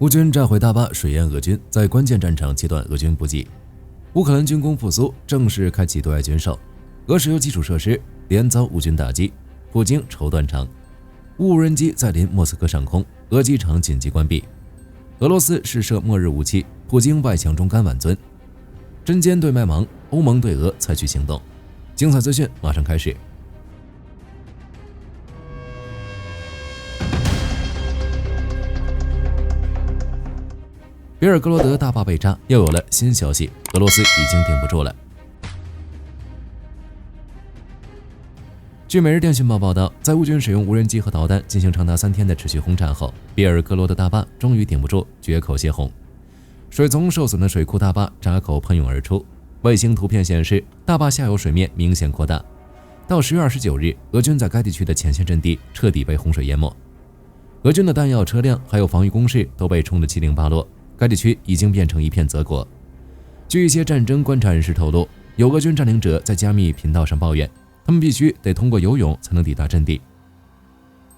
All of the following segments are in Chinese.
乌军炸毁大巴，水淹俄军，在关键战场切断俄军补给。乌克兰军工复苏正式开启对外军售，俄石油基础设施连遭乌军打击，普京愁断肠。乌无人机在临莫斯科上空，俄机场紧急关闭。俄罗斯试射末日武器，普京外强中干晚尊。针尖对麦芒，欧盟对俄采取行动。精彩资讯马上开始。别尔哥罗德大坝被炸，又有了新消息，俄罗斯已经顶不住了。据每日电讯报报道，在乌军使用无人机和导弹进行长达3天的持续轰炸后，别尔哥罗德大坝终于顶不住，决口泄洪。水从受损的水库大坝闸口喷涌而出。卫星图片显示，大坝下游水面明显扩大。到10月29日，俄军在该地区的前线阵地彻底被洪水淹没，俄军的弹药车辆还有防御工事都被冲得七零八落。该地区已经变成一片泽国。据一些战争观察人士透露，有俄军占领者在加密频道上抱怨，他们必须得通过游泳才能抵达阵地。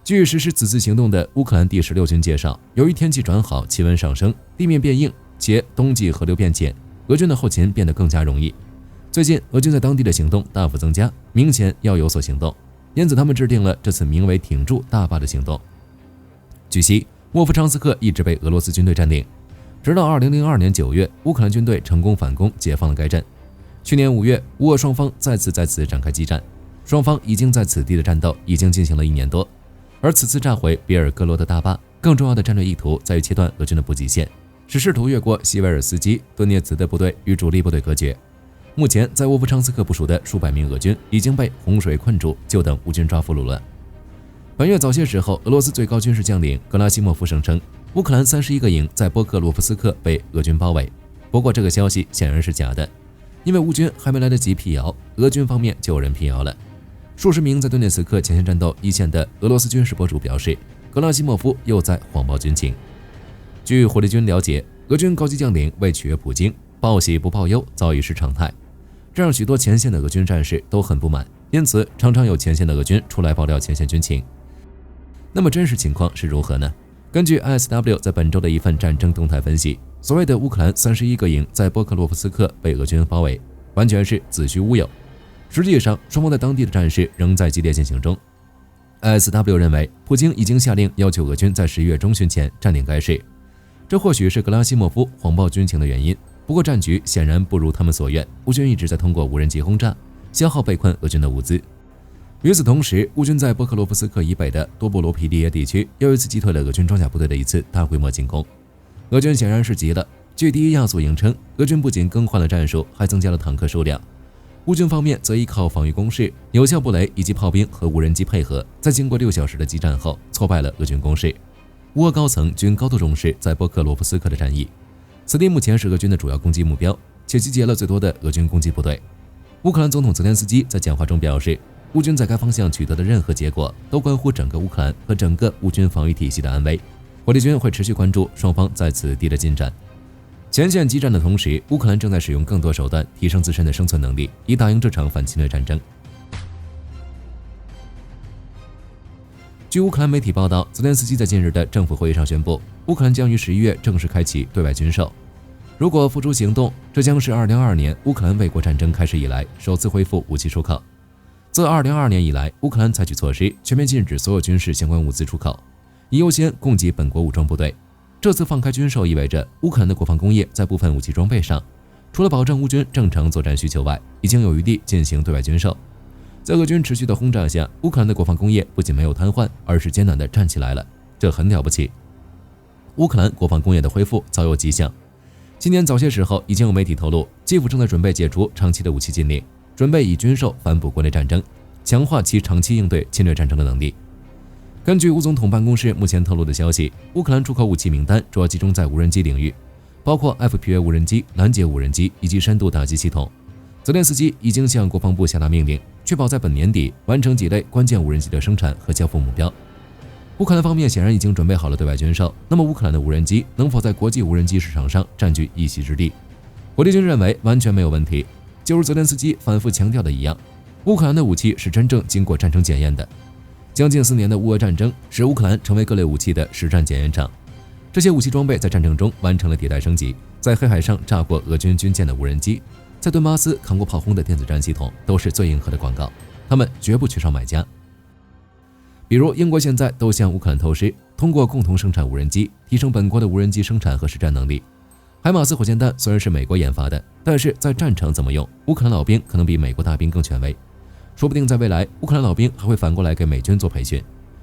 据实施此次行动的乌克兰第16军介绍，由于天气转好，气温上升，地面变硬，且冬季河流变浅，俄军的后勤变得更加容易。最近，俄军在当地的行动大幅增加，明显要有所行动，因此他们制定了这次名为“挺住大坝”的行动。据悉，沃夫昌斯克一直被俄罗斯军队占领。直到2002年9月，乌克兰军队成功反攻，解放了该镇。去年5月，乌俄双方再次在此展开激战，双方已经在此地的战斗已经进行了1年多。而此次炸毁别尔哥罗德大坝，更重要的战略意图在于切断俄军的补给线，使试图越过西维尔斯基、顿涅茨的部队与主力部队隔绝。目前，在沃夫昌斯克部署的数百名俄军已经被洪水困住，就等乌军抓俘虏了。本月早些时候，俄罗斯最高军事将领格拉西莫夫声称，乌克兰31个营在波克罗夫斯克被俄军包围。不过这个消息显然是假的，因为乌军还没来得及辟谣，俄军方面就有人辟谣了。数十名在顿涅茨克前线战斗一线的俄罗斯军事博主表示，格拉西莫夫又在谎报军情。据火力军了解，俄军高级将领为取悦普京，报喜不报忧早已是常态，这让许多前线的俄军战士都很不满，因此常常有前线的俄军出来爆料前线军情。那么真实情况是如何呢？根据 ISW 在本周的一份战争动态分析，所谓的乌克兰31个营在波克洛夫斯克被俄军包围，完全是子虚乌有。实际上，双方在当地的战事仍在激烈进行中。ISW 认为，普京已经下令要求俄军在11月中旬前占领该市，这或许是格拉西莫夫谎报军情的原因。不过战局显然不如他们所愿，乌军一直在通过无人机轰炸，消耗被困俄军的物资。与此同时，乌军在波克罗夫斯克以北的多布罗皮利耶地区又一次击退了俄军装甲部队的一次大规模进攻。俄军显然是急了。据第一亚速营称，俄军不仅更换了战术，还增加了坦克数量。乌军方面则依靠防御工事、有效布雷以及炮兵和无人机配合，在经过6小时的激战后，挫败了俄军攻势。乌俄高层均高度重视在波克罗夫斯克的战役，此地目前是俄军的主要攻击目标，且集结了最多的俄军攻击部队。乌克兰总统泽连斯基在讲话中表示，乌军在该方向取得的任何结果，都关乎整个乌克兰和整个乌军防御体系的安危。火力军会持续关注双方在此地的进展。前线激战的同时，乌克兰正在使用更多手段提升自身的生存能力，以打赢这场反侵略战争。据乌克兰媒体报道，泽连斯基在近日的政府会议上宣布，乌克兰将于11月正式开启对外军售。如果付诸行动，这将是2022年乌克兰卫国战争开始以来首次恢复武器出口。自2022年以来，乌克兰采取措施，全面禁止所有军事相关物资出口，以优先供给本国武装部队。这次放开军售意味着乌克兰的国防工业在部分武器装备上，除了保证乌军正常作战需求外，已经有余地进行对外军售。在俄军持续的轰炸下，乌克兰的国防工业不仅没有瘫痪，而是艰难地站起来了，这很了不起。乌克兰国防工业的恢复早有迹象。今年早些时候，已经有媒体透露，基辅正在准备解除长期的武器禁令，准备以军售反哺国内战争，强化其长期应对侵略战争的能力。根据乌总统办公室目前透露的消息，乌克兰出口武器名单主要集中在无人机领域，包括 FPV 无人机、拦截无人机以及深度打击系统。泽连斯基已经向国防部下达命令，确保在本年底完成几类关键无人机的生产和交付目标。乌克兰方面显然已经准备好了对外军售，那么乌克兰的无人机能否在国际无人机市场上占据一席之地？火力军认为完全没有问题。就如泽连斯基反复强调的一样，乌克兰的武器是真正经过战争检验的。将近4年的乌俄战争使乌克兰成为各类武器的实战检验场，这些武器装备在战争中完成了迭代升级，在黑海上炸过俄军军舰的无人机，在顿巴斯扛过炮轰的电子战系统，都是最硬核的广告，他们绝不缺少买家。比如英国现在都向乌克兰投资，通过共同生产无人机，提升本国的无人机生产和实战能力。海马斯火箭弹虽然是美国研发的，但是在战场怎么用，乌克兰老兵可能比美国大兵更权威。说不定在未来，乌克兰老兵还会反过来给美军做培训。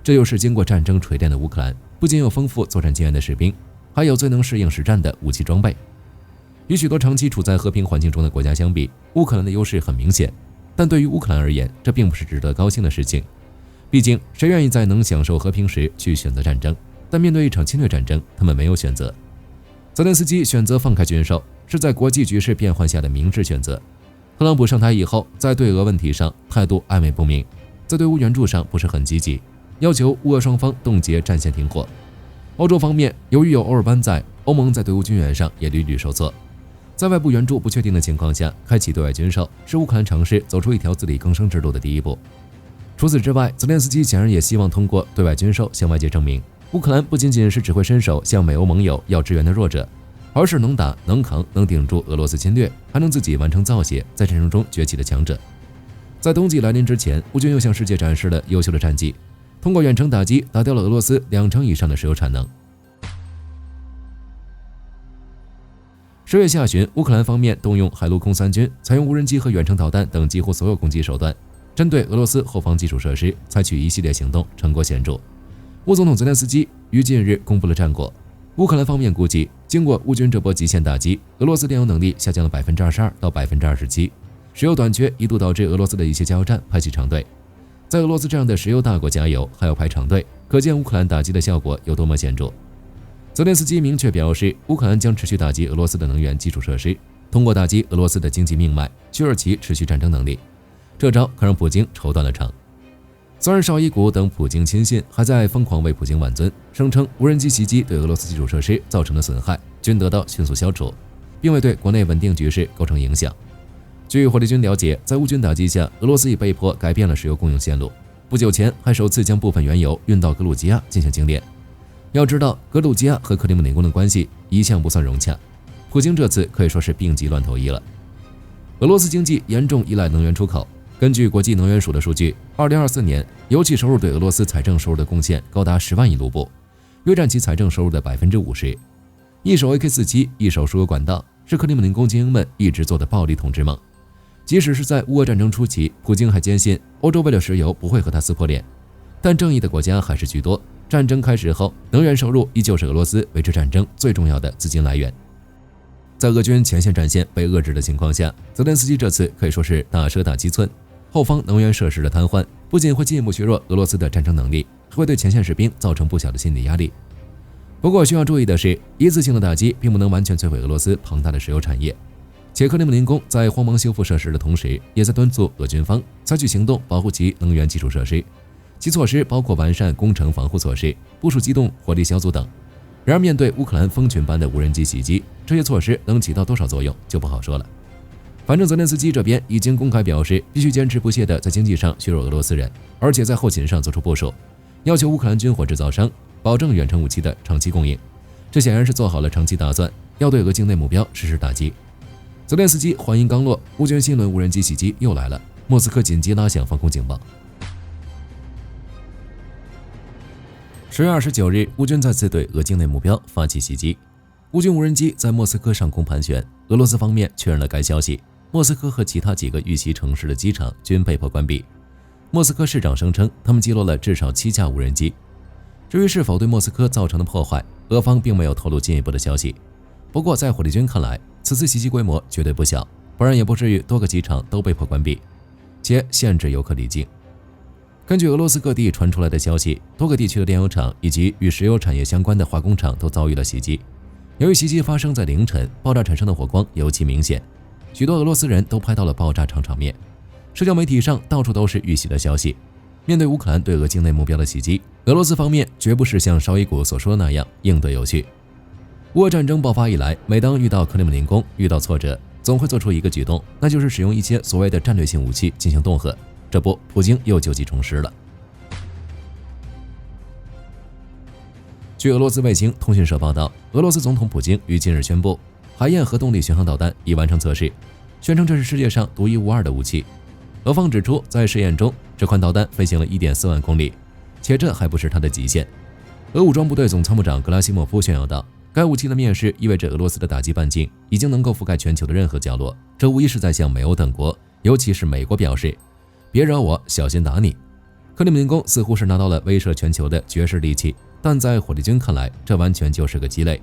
这又是经过战争锤炼的乌克兰，不仅有丰富作战经验的士兵，还有最能适应实战的武器装备。与许多长期处在和平环境中的国家相比，乌克兰的优势很明显，但对于乌克兰而言，这并不是值得高兴的事情。毕竟，谁愿意在能享受和平时去选择战争？但面对一场侵略战争，他们没有选择。泽连斯基选择放开军售，是在国际局势变幻下的明智选择。特朗普上台以后，在对俄问题上态度暧昧不明，在对乌援助上不是很积极，要求乌俄双方冻结战线停火。欧洲方面，由于有欧尔班在，欧盟在对乌军援上也屡屡受挫。在外部援助不确定的情况下，开启对外军售是乌克兰尝试走出一条自力更生之路的第一步。除此之外，泽连斯基显然也希望通过对外军售向外界证明，乌克兰不仅仅是只会伸手向美欧盟友要支援的弱者，而是能打、能扛、能顶住俄罗斯侵略，还能自己完成造血，在战争中崛起的强者。在冬季来临之前，乌军又向世界展示了优秀的战绩，通过远程打击打掉了俄罗斯20%以上的石油产能。10月下旬，乌克兰方面动用海陆空三军，采用无人机和远程导弹等几乎所有攻击手段，针对俄罗斯后方基础设施采取一系列行动，成果显著。乌总统泽连斯基于近日公布了战果。乌克兰方面估计，经过乌军这波极限打击，俄罗斯电油能力下降了22%到27%，石油短缺一度导致俄罗斯的一些加油站派起长队。在俄罗斯这样的石油大国加油还要排长队，可见乌克兰打击的效果有多么显著。泽连斯基明确表示，乌克兰将持续打击俄罗斯的能源基础设施，通过打击俄罗斯的经济命脉，削弱其持续战争能力。这招可让普京愁断了肠。虽然绍伊古等普京亲信还在疯狂为普京挽尊，声称无人机袭击对俄罗斯基础设施造成的损害均得到迅速消除，并未对国内稳定局势构成影响。据火力军了解，在乌军打击下，俄罗斯已被迫改变了石油供应线路，不久前还首次将部分原油运到格鲁吉亚进行精炼。要知道，格鲁吉亚和克里姆林宫的关系一向不算融洽，普京这次可以说是病急乱投医了。俄罗斯经济严重依赖能源出口，根据国际能源署的数据，2024年油气收入对俄罗斯财政收入的贡献高达10万亿卢布，约占其财政收入的50%。一手 AK-47，一手输油管道，是克里姆林宫精英们一直做的暴力统治梦。即使是在乌俄战争初期，普京还坚信欧洲为了石油不会和他撕破脸，但正义的国家还是居多。战争开始后，能源收入依旧是俄罗斯维持战争最重要的资金来源。在俄军前线战线被遏制的情况下，泽连斯基这次可以说是大蛇打七寸。后方能源设施的瘫痪，不仅会进一步削弱俄罗斯的战争能力，还会对前线士兵造成不小的心理压力。不过需要注意的是，一次性的打击并不能完全摧毁俄罗斯庞大的石油产业，且克里姆林宫在慌忙修复设施的同时，也在敦促俄军方采取行动保护其能源基础设施。其措施包括完善工程防护措施、部署机动火力小组等。然而，面对乌克兰蜂群般的无人机袭击，这些措施能起到多少作用就不好说了。反正泽连斯基这边已经公开表示，必须坚持不懈地在经济上削弱俄罗斯人，而且在后勤上做出部署，要求乌克兰军火制造商保证远程武器的长期供应。这显然是做好了长期打算，要对俄境内目标实施打击。泽连斯基话音刚落，乌军新轮无人机袭击又来了，莫斯科紧急拉响防空警报。10月29日，乌军再次对俄境内目标发起袭击。乌军无人机在莫斯科上空盘旋，俄罗斯方面确认了该消息。莫斯科和其他几个遇袭城市的机场均被迫关闭。莫斯科市长声称，他们击落了至少7架无人机。至于是否对莫斯科造成的破坏，俄方并没有透露进一步的消息。不过，在火力军看来，此次袭击规模绝对不小，不然也不至于多个机场都被迫关闭，且限制游客离境。根据俄罗斯各地传出来的消息，多个地区的炼油厂以及与石油产业相关的化工厂都遭遇了袭击。由于袭击发生在凌晨，爆炸产生的火光尤其明显，许多俄罗斯人都拍到了爆炸场面。社交媒体上到处都是遇袭的消息。面对乌克兰对俄境内目标的袭击，俄罗斯方面绝不是像绍伊古所说的那样应对有序。乌俄战争爆发以来，每当遇到克里姆林宫遇到挫折，总会做出一个举动，那就是使用一些所谓的战略性武器进行恫吓。这不，普京又旧疾重施了。据俄罗斯卫星通讯社报道，俄罗斯总统普京于近日宣布，海燕核动力巡航导弹已完成测试，宣称这是世界上独一无二的武器。俄方指出，在试验中，这款导弹飞行了 1.4 万公里，且这还不是它的极限。俄武装部队总参谋长格拉西莫夫炫耀道，该武器的面世意味着俄罗斯的打击半径已经能够覆盖全球的任何角落，这无疑是在向美欧等国，尤其是美国表示，别惹我，小心打你。克里姆林宫似乎是拿到了威慑全球的绝世利器，但在火力军看来，这完全就是个鸡肋。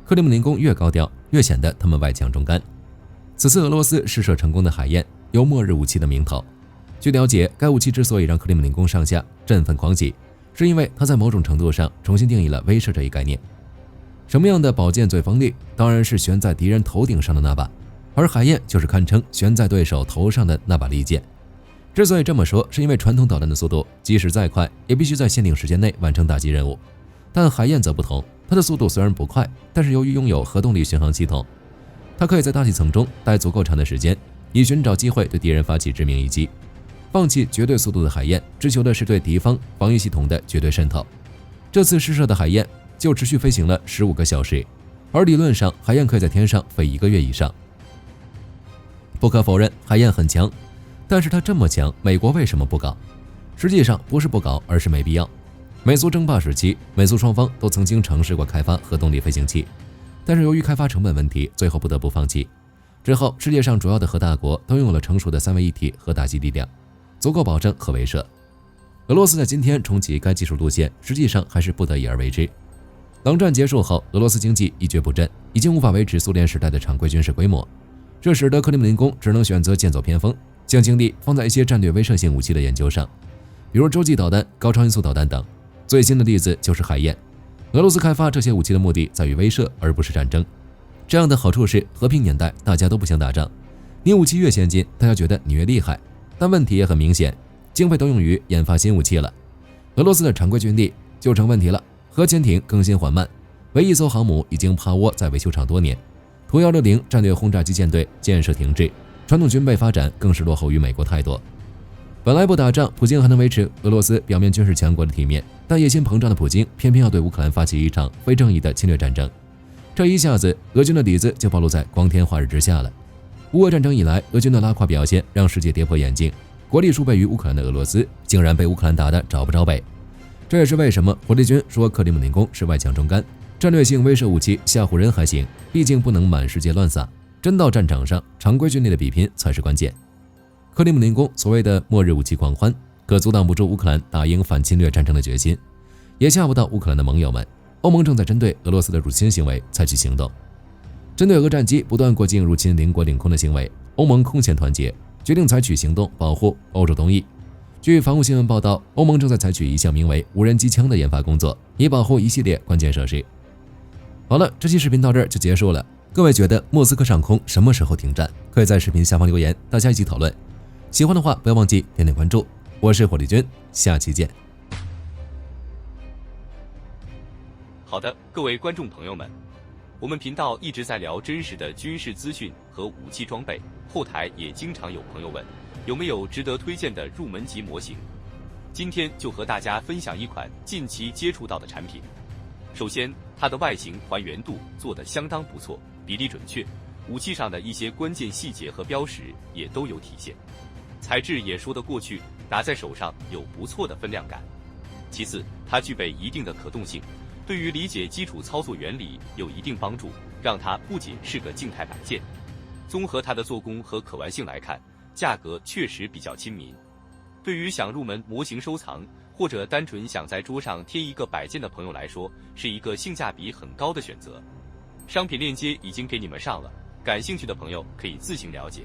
克里姆林宫越高调，越显得他们外强中干。此次俄罗斯试射成功的海燕有末日武器的名头。据了解，该武器之所以让克里姆林宫上下振奋狂喜，是因为它在某种程度上重新定义了威慑这一概念。什么样的宝剑最锋利？当然是悬在敌人头顶上的那把，而海燕就是堪称悬在对手头上的那把利剑。之所以这么说，是因为传统导弹的速度即使再快，也必须在限定时间内完成打击任务，但海燕则不同，它的速度虽然不快，但是由于拥有核动力巡航系统，它可以在大气层中待足够长的时间，以寻找机会对敌人发起致命一击。放弃绝对速度的海燕，追求的是对敌方防御系统的绝对渗透。这次试射的海燕就持续飞行了15个小时，而理论上海燕可以在天上飞1个月以上。不可否认，海燕很强，但是它这么强，美国为什么不搞？实际上不是不搞，而是没必要。美苏争霸时期，美苏双方都曾经尝试过开发核动力飞行器，但是由于开发成本问题，最后不得不放弃。之后，世界上主要的核大国都拥有了成熟的3位一体核打击力量，足够保证核威慑。俄罗斯在今天重启该技术路线，实际上还是不得已而为之。冷战结束后，俄罗斯经济一蹶不振，已经无法维持苏联时代的常规军事规模，这使得克里姆林宫只能选择剑走偏锋，将精力放在一些战略威慑性武器的研究上，比如洲际导弹、高超音速导弹等。最新的例子就是海燕。俄罗斯开发这些武器的目的在于威慑，而不是战争。这样的好处是，和平年代大家都不想打仗，你武器越先进，大家觉得你越厉害。但问题也很明显，经费都用于研发新武器了，俄罗斯的常规军力就成问题了。核潜艇更新缓慢，唯一艘航母已经趴窝在维修厂多年。图160战略轰炸机舰队建设停滞，传统军备发展更是落后于美国太多。本来不打仗，普京还能维持俄罗斯表面军事强国的体面，但野心膨胀的普京偏偏要对乌克兰发起一场非正义的侵略战争。这一下子，俄军的底子就暴露在光天化日之下了。乌俄战争以来，俄军的拉胯表现让世界跌破眼镜，国力数倍于乌克兰的俄罗斯竟然被乌克兰打得找不着北。这也是为什么火力军说克里姆林宫是外强中干，战略性威慑武器吓唬人还行，毕竟不能满世界乱撒，真到战场上，常规军力的比拼才是关键。克里姆林宫所谓的末日武器狂欢，可阻挡不住乌克兰打赢反侵略战争的决心，也吓不到乌克兰的盟友们。欧盟正在针对俄罗斯的入侵行为采取行动，针对俄战机不断过境入侵邻国领空的行为，欧盟空前团结，决定采取行动保护欧洲东翼。据防务新闻报道，欧盟正在采取一项名为无人机枪的研发工作，以保护一系列关键设施。好了，这期视频到这儿就结束了。各位觉得莫斯科上空什么时候停战？可以在视频下方留言，大家一起讨论。喜欢的话不要忘记点点关注。我是火力军，下期见。好的，各位观众朋友们，我们频道一直在聊真实的军事资讯和武器装备，后台也经常有朋友问，有没有值得推荐的入门级模型？今天就和大家分享一款近期接触到的产品。首先，它的外形还原度做得相当不错，比例准确，武器上的一些关键细节和标识也都有体现，材质也说得过去，拿在手上有不错的分量感。其次，它具备一定的可动性，对于理解基础操作原理有一定帮助，让它不仅是个静态摆件。综合它的做工和可玩性来看，价格确实比较亲民。对于想入门模型收藏，或者单纯想在桌上贴一个摆件的朋友来说，是一个性价比很高的选择。商品链接已经给你们上了，感兴趣的朋友可以自行了解。